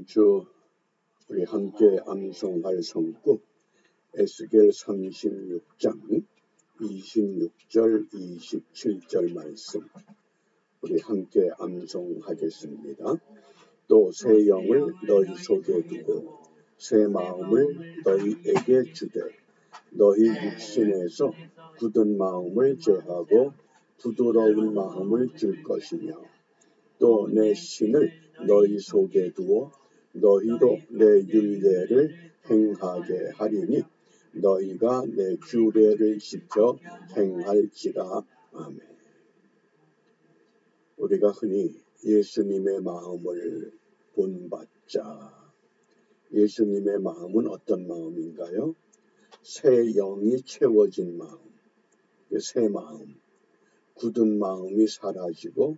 주 우리 함께 암송할 성구 에스겔 36장 26절 27절 말씀 우리 함께 암송하겠습니다. 또 새 영을 너희 속에 두고 새 마음을 너희에게 주되 너희 육신에서 굳은 마음을 제하고 부드러운 마음을 줄 것이며 또 내 신을 너희 속에 두어 너희도 내 율례를 행하게 하리니 너희가 내 규례를 지켜 행할지라. 아멘. 우리가 흔히 예수님의 마음을 본받자. 예수님의 마음은 어떤 마음인가요? 새 영이 채워진 마음, 새 마음, 굳은 마음이 사라지고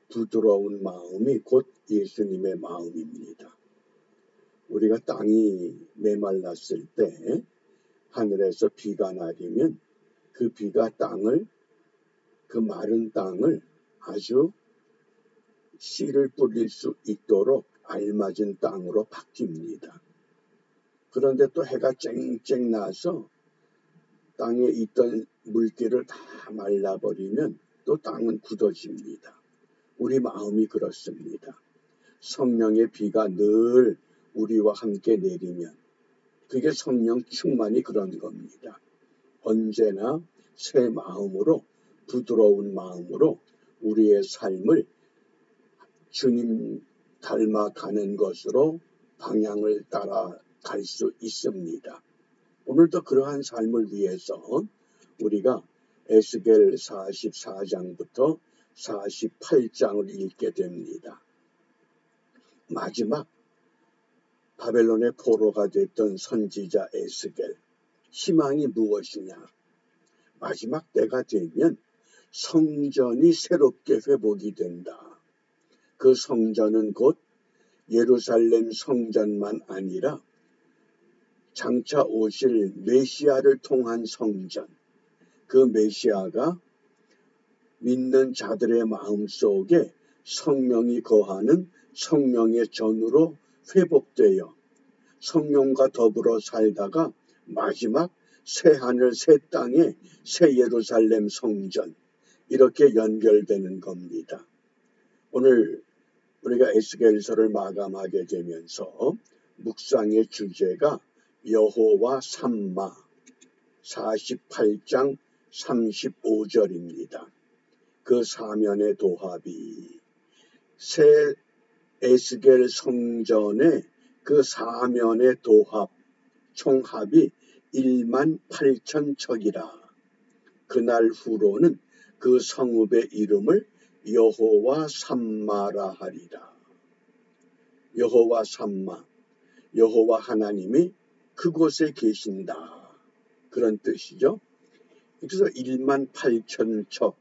부드러운 마음이 곧 예수님의 마음입니다. 우리가 땅이 메말랐을 때 하늘에서 비가 내리면 그 비가 그 마른 땅을 아주 씨를 뿌릴 수 있도록 알맞은 땅으로 바뀝니다. 그런데 또 해가 쨍쨍 나서 땅에 있던 물기를 다 말라버리면 또 땅은 굳어집니다. 우리 마음이 그렇습니다. 성령의 비가 늘 우리와 함께 내리면 그게 성령 충만이 그런 겁니다. 언제나 새 마음으로 부드러운 마음으로 우리의 삶을 주님 닮아가는 것으로 방향을 따라갈 수 있습니다. 오늘도 그러한 삶을 위해서 우리가 에스겔 44장부터 48장을 읽게 됩니다. 마지막 바벨론의 포로가 됐던 선지자 에스겔, 희망이 무엇이냐? 마지막 때가 되면 성전이 새롭게 회복이 된다. 그 성전은 곧 예루살렘 성전만 아니라 장차 오실 메시아를 통한 성전, 그 메시아가 믿는 자들의 마음속에 성령이 거하는 성령의 전으로 회복되어 성령과 더불어 살다가 마지막 새 하늘 새 땅에 새 예루살렘 성전 이렇게 연결되는 겁니다. 오늘 우리가 에스겔서를 마감하게 되면서 묵상의 주제가 여호와 삼마 48장 35절입니다. 그 사면의 도합이 새 에스겔 성전의 그 사면의 도합 총합이 18,000척이라. 그날 후로는 그 성읍의 이름을 여호와 삼마라 하리라. 여호와 삼마, 여호와 하나님이 그곳에 계신다. 그런 뜻이죠. 그래서 18,000척.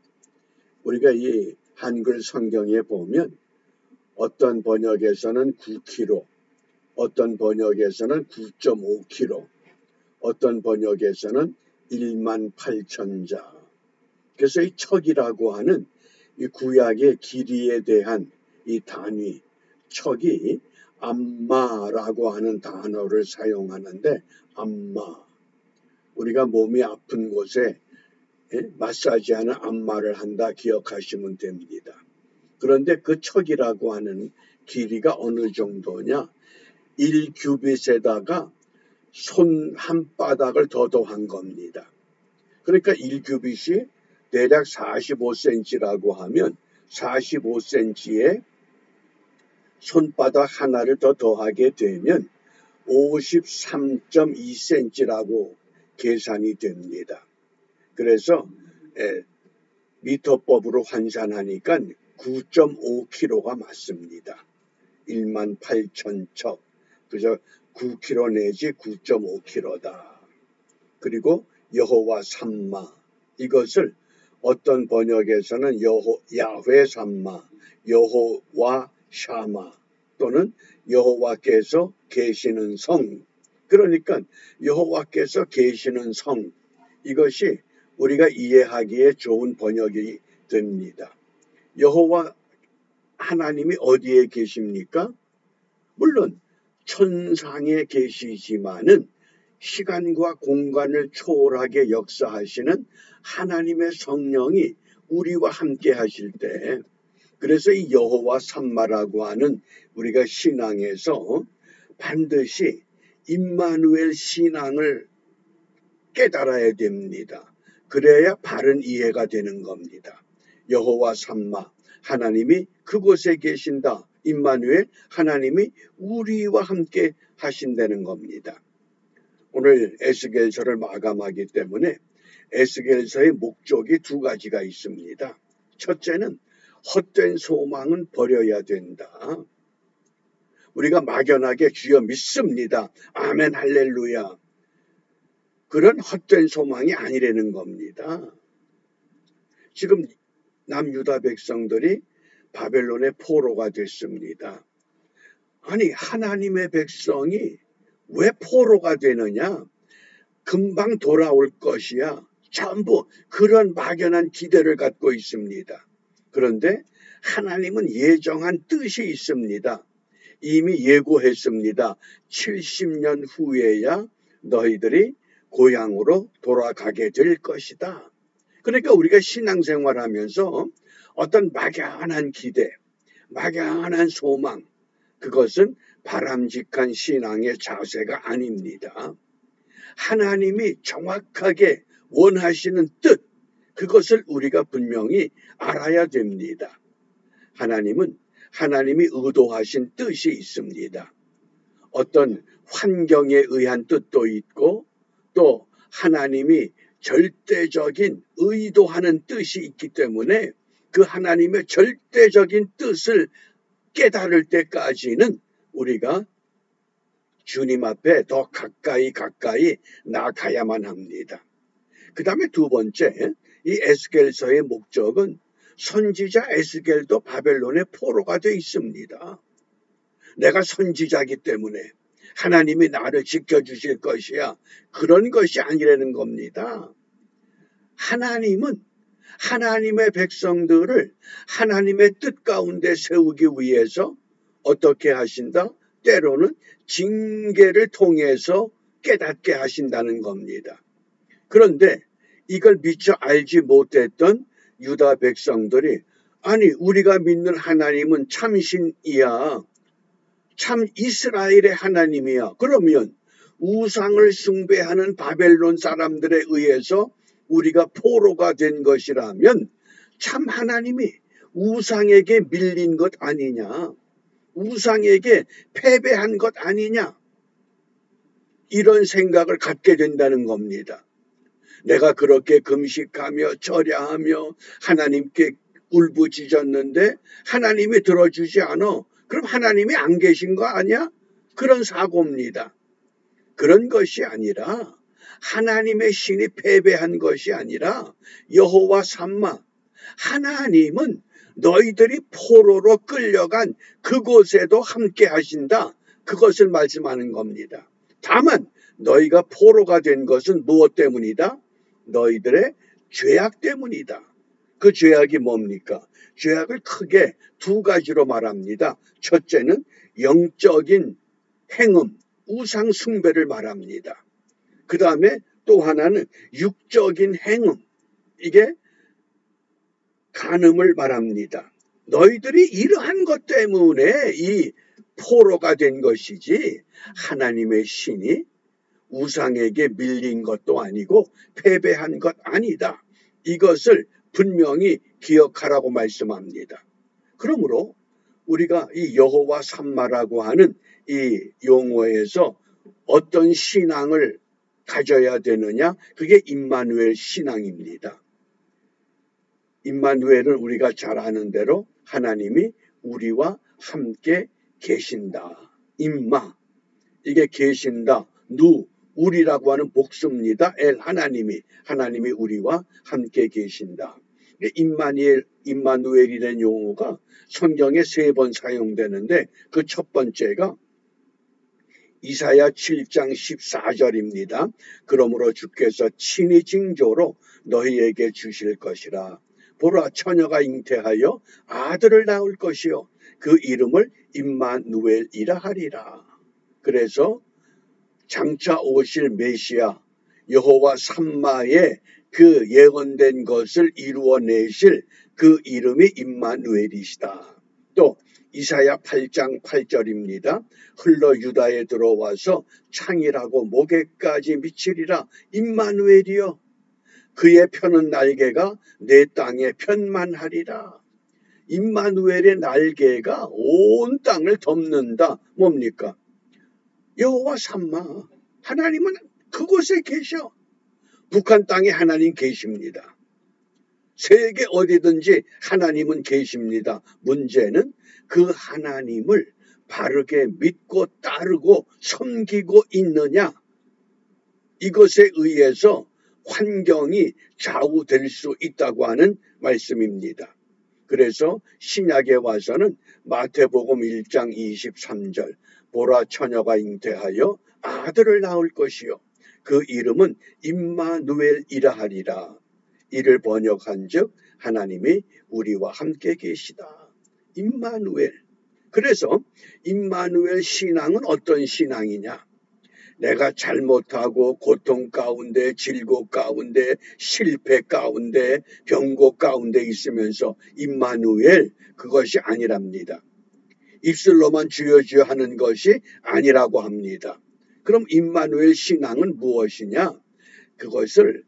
우리가 이 한글 성경에 보면 어떤 번역에서는 9km, 어떤 번역에서는 9.5km, 어떤 번역에서는 18,000자. 그래서 이 척이라고 하는 이 구약의 길이에 대한 이 단위, 척이 암마라고 하는 단어를 사용하는데 암마. 우리가 몸이 아픈 곳에 마사지하는 암마를 한다 기억하시면 됩니다. 그런데 그 척이라고 하는 길이가 어느 정도냐? 1규빗에다가 손 한 바닥을 더 더한 겁니다. 그러니까 1규빗이 대략 45cm라고 하면 45cm에 손바닥 하나를 더 더하게 되면 53.2cm라고 계산이 됩니다. 그래서 미터법으로 환산하니까 9.5kg가 맞습니다. 18,000척. 그래서 9kg 내지 9.5kg다. 그리고 여호와 삼마. 이것을 어떤 번역에서는 야훼 삼마, 여호와 샤마 또는 여호와께서 계시는 성. 그러니까 여호와께서 계시는 성. 이것이 우리가 이해하기에 좋은 번역이 됩니다. 여호와 하나님이 어디에 계십니까? 물론 천상에 계시지만은 시간과 공간을 초월하게 역사하시는 하나님의 성령이 우리와 함께 하실 때, 그래서 이 여호와 삼마라고 하는 우리가 신앙에서 반드시 임마누엘 신앙을 깨달아야 됩니다. 그래야 바른 이해가 되는 겁니다. 여호와 삼마, 하나님이 그곳에 계신다. 임마누엘, 하나님이 우리와 함께 하신다는 겁니다. 오늘 에스겔서를 마감하기 때문에 에스겔서의 목적이 두 가지가 있습니다. 첫째는 헛된 소망은 버려야 된다. 우리가 막연하게 주여 믿습니다. 아멘 할렐루야. 그런 헛된 소망이 아니라는 겁니다. 지금 남유다 백성들이 바벨론의 포로가 됐습니다. 아니, 하나님의 백성이 왜 포로가 되느냐? 금방 돌아올 것이야. 전부 그런 막연한 기대를 갖고 있습니다. 그런데 하나님은 예정한 뜻이 있습니다. 이미 예고했습니다. 70년 후에야 너희들이 고향으로 돌아가게 될 것이다. 그러니까 우리가 신앙생활하면서 어떤 막연한 기대, 막연한 소망, 그것은 바람직한 신앙의 자세가 아닙니다. 하나님이 정확하게 원하시는 뜻, 그것을 우리가 분명히 알아야 됩니다. 하나님은 하나님이 의도하신 뜻이 있습니다. 어떤 환경에 의한 뜻도 있고 또 하나님이 절대적인 의도하는 뜻이 있기 때문에 그 하나님의 절대적인 뜻을 깨달을 때까지는 우리가 주님 앞에 더 가까이 나가야만 합니다. 그 다음에 두 번째, 이 에스겔서의 목적은 선지자 에스겔도 바벨론의 포로가 되어 있습니다. 내가 선지자이기 때문에 하나님이 나를 지켜주실 것이야. 그런 것이 아니라는 겁니다. 하나님은 하나님의 백성들을 하나님의 뜻 가운데 세우기 위해서 어떻게 하신다? 때로는 징계를 통해서 깨닫게 하신다는 겁니다. 그런데 이걸 미처 알지 못했던 유다 백성들이 아니 우리가 믿는 하나님은 참신이야. 참 이스라엘의 하나님이야. 그러면 우상을 숭배하는 바벨론 사람들에 의해서 우리가 포로가 된 것이라면 참 하나님이 우상에게 밀린 것 아니냐. 우상에게 패배한 것 아니냐. 이런 생각을 갖게 된다는 겁니다. 내가 그렇게 금식하며 절야하며 하나님께 울부짖었는데 하나님이 들어주지 않아. 그럼 하나님이 안 계신 거 아니야? 그런 사고입니다. 그런 것이 아니라 하나님의 신이 패배한 것이 아니라 여호와 삼마, 하나님은 너희들이 포로로 끌려간 그곳에도 함께 하신다. 그것을 말씀하는 겁니다. 다만 너희가 포로가 된 것은 무엇 때문이다? 너희들의 죄악 때문이다. 그 죄악이 뭡니까? 죄악을 크게 두 가지로 말합니다. 첫째는 영적인 행음, 우상 숭배를 말합니다. 그 다음에 또 하나는 육적인 행음, 이게 간음을 말합니다. 너희들이 이러한 것 때문에 이 포로가 된 것이지 하나님의 신이 우상에게 밀린 것도 아니고 패배한 것 아니다. 이것을 분명히 기억하라고 말씀합니다. 그러므로 우리가 이 여호와 삼마라고 하는 이 용어에서 어떤 신앙을 가져야 되느냐? 그게 임마누엘 신앙입니다. 임마누엘은 우리가 잘 아는 대로 하나님이 우리와 함께 계신다. 임마, 이게 계신다. 우리라고 하는 복수입니다. 하나님이 우리와 함께 계신다. 임마누엘이라는 용어가 성경에 3번 사용되는데 그 첫 번째가 이사야 7장 14절입니다. 그러므로 주께서 친히 징조로 너희에게 주실 것이라. 보라 처녀가 잉태하여 아들을 낳을 것이요 그 이름을 임마누엘이라 하리라. 그래서 장차 오실 메시아 여호와 삼마의 그 예언된 것을 이루어내실 그 이름이 임마누엘이시다. 또 이사야 8장 8절입니다. 흘러 유다에 들어와서 창이라고 목에까지 미치리라. 임마누엘이여 그의 펴는 날개가 내 땅에 편만하리라. 임마누엘의 날개가 온 땅을 덮는다. 뭡니까? 여호와 삼마 하나님은 그곳에 계셔. 북한 땅에 하나님 계십니다. 세계 어디든지 하나님은 계십니다. 문제는 그 하나님을 바르게 믿고 따르고 섬기고 있느냐, 이것에 의해서 환경이 좌우될 수 있다고 하는 말씀입니다. 그래서 신약에 와서는 마태복음 1장 23절 보라 처녀가 잉태하여 아들을 낳을 것이요 그 이름은 임마누엘이라 하리라. 이를 번역한즉 하나님이 우리와 함께 계시다. 임마누엘. 그래서 임마누엘 신앙은 어떤 신앙이냐? 내가 잘못하고 고통 가운데 질고 가운데 실패 가운데 병고 가운데 있으면서 임마누엘 그것이 아니랍니다. 입술로만 주여 주여 하는 것이 아니라고 합니다. 그럼 임마누엘 신앙은 무엇이냐? 그것을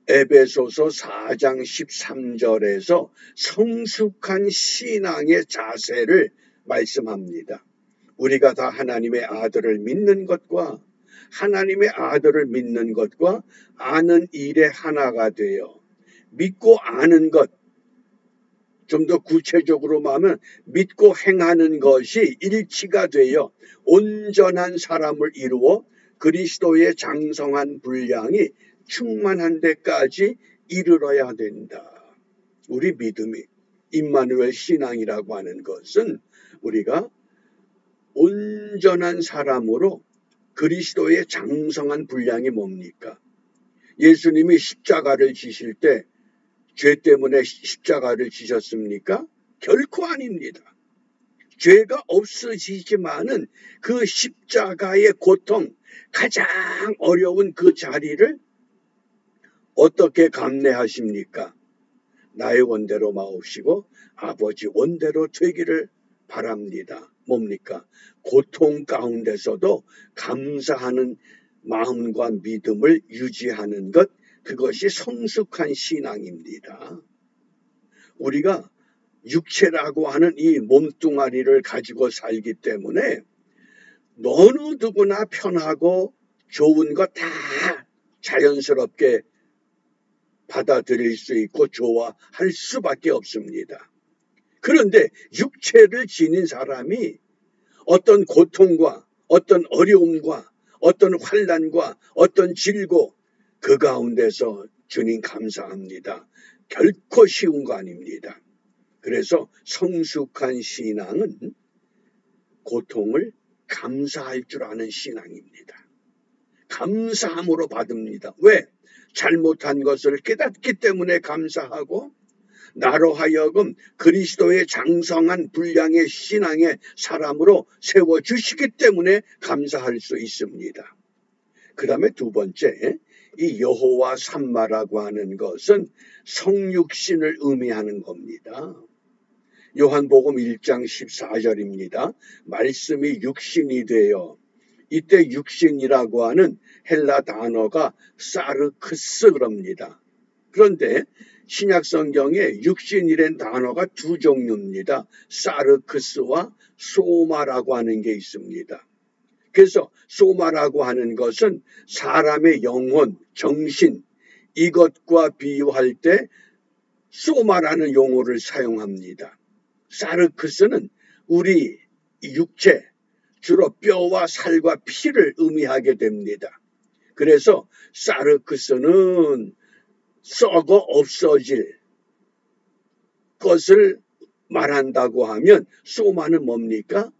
에베소서 4장 13절에서 성숙한 신앙의 자세를 말씀합니다. 우리가 다 하나님의 아들을 믿는 것과 하나님의 아들을 믿는 것과 아는 일에 하나가 되어 믿고 아는 것, 좀 더 구체적으로 말하면 믿고 행하는 것이 일치가 되어 온전한 사람을 이루어 그리스도의 장성한 분량이 충만한 데까지 이르러야 된다. 우리 믿음이 임마누엘 신앙이라고 하는 것은 우리가 온전한 사람으로 그리스도의 장성한 분량이 뭡니까? 예수님이 십자가를 지실 때 죄 때문에 십자가를 지셨습니까? 결코 아닙니다. 죄가 없어지지만은 그 십자가의 고통, 가장 어려운 그 자리를 어떻게 감내하십니까? 나의 원대로 마옵시고 아버지 원대로 되기를 바랍니다. 뭡니까? 고통 가운데서도 감사하는 마음과 믿음을 유지하는 것, 그것이 성숙한 신앙입니다. 우리가 육체라고 하는 이 몸뚱아리를 가지고 살기 때문에 어느 누구나 편하고 좋은 것 다 자연스럽게 받아들일 수 있고 좋아할 수밖에 없습니다. 그런데 육체를 지닌 사람이 어떤 고통과 어떤 어려움과 어떤 환난과 어떤 질고 그 가운데서 주님 감사합니다. 결코 쉬운 거 아닙니다. 그래서 성숙한 신앙은 고통을 감사할 줄 아는 신앙입니다. 감사함으로 받습니다. 왜? 잘못한 것을 깨닫기 때문에 감사하고 나로 하여금 그리스도의 장성한 분량의 신앙의 사람으로 세워주시기 때문에 감사할 수 있습니다. 그 다음에 두 번째, 이 여호와 삼마라고 하는 것은 성육신을 의미하는 겁니다. 요한복음 1장 14절입니다. 말씀이 육신이 되어, 이때 육신이라고 하는 헬라 단어가 사르크스 그럽니다. 그런데 신약성경에 육신이란 단어가 두 종류입니다. 사르크스와 소마라고 하는 게 있습니다. 그래서 소마라고 하는 것은 사람의 영혼, 정신, 이것과 비유할 때 소마라는 용어를 사용합니다. 사르크스는 우리 육체, 주로 뼈와 살과 피를 의미하게 됩니다. 그래서 사르크스는 썩어 없어질 것을 말한다고 하면 소마는 뭡니까?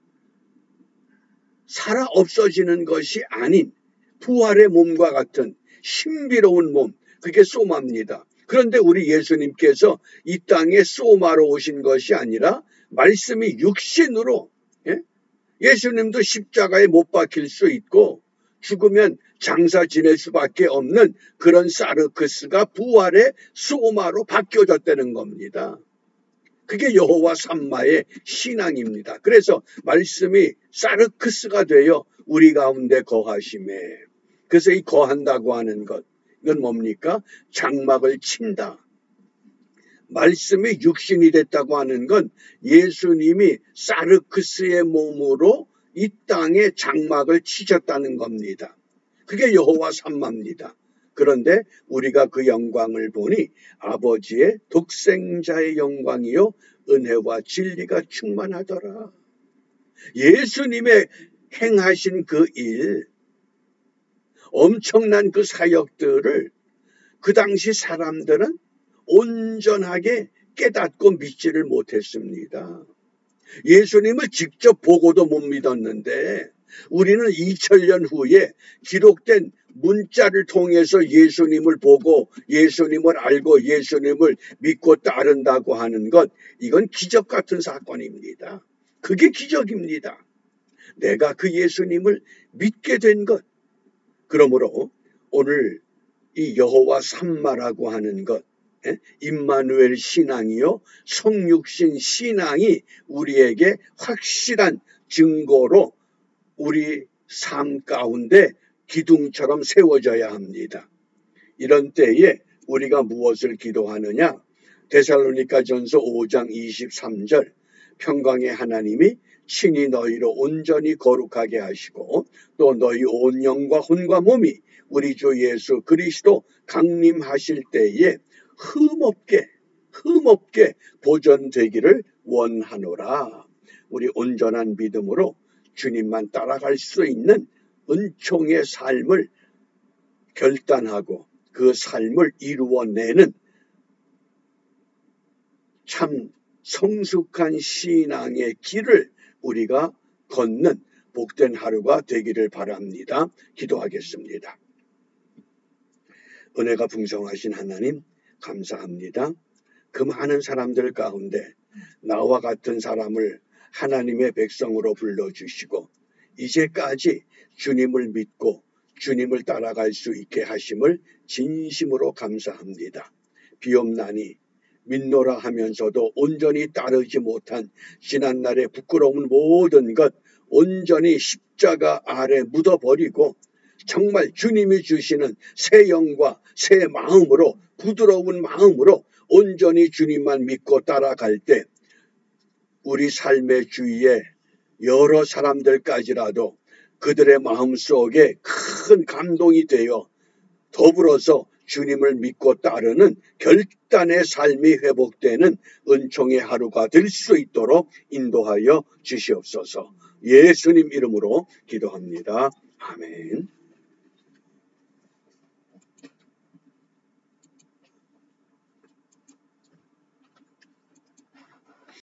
살아 없어지는 것이 아닌 부활의 몸과 같은 신비로운 몸, 그게 소마입니다. 그런데 우리 예수님께서 이 땅에 소마로 오신 것이 아니라 말씀이 육신으로, 예? 예수님도 십자가에 못 박힐 수 있고 죽으면 장사 지낼 수밖에 없는 그런 사르크스가 부활의 소마로 바뀌어졌다는 겁니다. 그게 여호와 삼마의 신앙입니다. 그래서 말씀이 사르크스가 되어 우리 가운데 거하심에, 그래서 이 거한다고 하는 것, 이건 뭡니까? 장막을 친다. 말씀이 육신이 됐다고 하는 건 예수님이 사르크스의 몸으로 이 땅에 장막을 치셨다는 겁니다. 그게 여호와 삼마입니다. 그런데 우리가 그 영광을 보니 아버지의 독생자의 영광이요 은혜와 진리가 충만하더라. 예수님의 행하신 그 일, 엄청난 그 사역들을 그 당시 사람들은 온전하게 깨닫고 믿지를 못했습니다. 예수님을 직접 보고도 못 믿었는데 우리는 2000년 후에 기록된 문자를 통해서 예수님을 보고 예수님을 알고 예수님을 믿고 따른다고 하는 것, 이건 기적 같은 사건입니다. 그게 기적입니다. 내가 그 예수님을 믿게 된 것. 그러므로 오늘 이 여호와 삼마라고 하는 것, 임마누엘 신앙이요 성육신 신앙이 우리에게 확실한 증거로 우리 삶 가운데 기둥처럼 세워져야 합니다. 이런 때에 우리가 무엇을 기도하느냐? 데살로니가전서 5장 23절, 평강의 하나님이 친히 너희로 온전히 거룩하게 하시고 또 너희 온 영과 혼과 몸이 우리 주 예수 그리스도 강림하실 때에 흠없게 보존되기를 원하노라. 우리 온전한 믿음으로 주님만 따라갈 수 있는 은총의 삶을 결단하고 그 삶을 이루어내는 참 성숙한 신앙의 길을 우리가 걷는 복된 하루가 되기를 바랍니다. 기도하겠습니다. 은혜가 풍성하신 하나님 감사합니다. 그 많은 사람들 가운데 나와 같은 사람을 하나님의 백성으로 불러주시고 이제까지 주님을 믿고 주님을 따라갈 수 있게 하심을 진심으로 감사합니다. 비옵나니 믿노라 하면서도 온전히 따르지 못한 지난날의 부끄러운 모든 것 온전히 십자가 아래 묻어버리고 정말 주님이 주시는 새 영과 새 마음으로 부드러운 마음으로 온전히 주님만 믿고 따라갈 때 우리 삶의 주위에 여러 사람들까지라도 그들의 마음속에 큰 감동이 되어 더불어서 주님을 믿고 따르는 결단의 삶이 회복되는 은총의 하루가 될 수 있도록 인도하여 주시옵소서. 예수님 이름으로 기도합니다. 아멘.